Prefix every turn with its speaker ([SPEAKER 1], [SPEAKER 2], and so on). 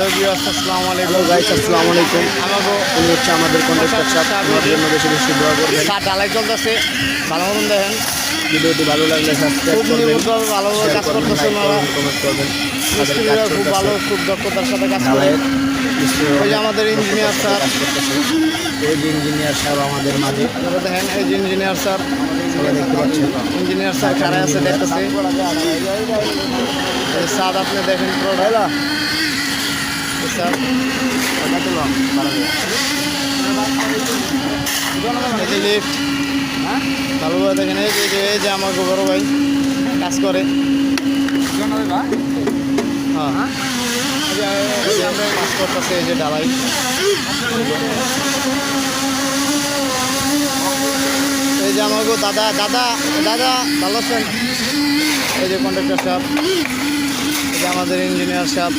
[SPEAKER 1] Hello viewers, আসসালামু আলাইকুম।
[SPEAKER 2] Guys আসসালামু আলাইকুম। উনি হচ্ছে আমাদের কন্ট্রাক্টর সাহেব, আমার জন্য বেশি বেশি দোয়া করবেন।
[SPEAKER 1] সার ঢালাই চলতেছে, ভালো মতন দেখেন।
[SPEAKER 2] ভিডিওটি ভালো লাগলে সাবস্ক্রাইব
[SPEAKER 1] খুব
[SPEAKER 2] করবেন,
[SPEAKER 1] নির্ভুলভাবে ভালোভাবে কাজ করতেছে ওনারা।
[SPEAKER 2] কমেন্ট করবেন।
[SPEAKER 1] মিস্ত্রিরা খুব ভালো, খুব দক্ষতার সাথে কাজ করে। ওই যে আমাদের ইঞ্জিনিয়ার স্যার,
[SPEAKER 2] এই যে ইঞ্জিনিয়ার সাহেব আমাদের মাঝে,
[SPEAKER 1] আপনারা দেখেন এই যে ইঞ্জিনিয়ার স্যার,
[SPEAKER 2] সবাই দেখতে পাচ্ছেন।
[SPEAKER 1] ইঞ্জিনিয়ার স্যার খাড়ায় আছে দেখতেছে। এই স্যার আপনি দেখেন পুরো ঢালা স্যার, এই যে লিফট ভালোভাবে দেখেন। এই যে আমার বড় ভাই কাজ করে। হ্যাঁ, এই যে আমরা কাজ করতেছে, এই যে ঢালাই। এই যে আমার দাদা দাদা দাদা ভালো আছেন? এই যে কন্ট্রাক্টর সাহেব, এই যে আমাদের ইঞ্জিনিয়ার সাহেব।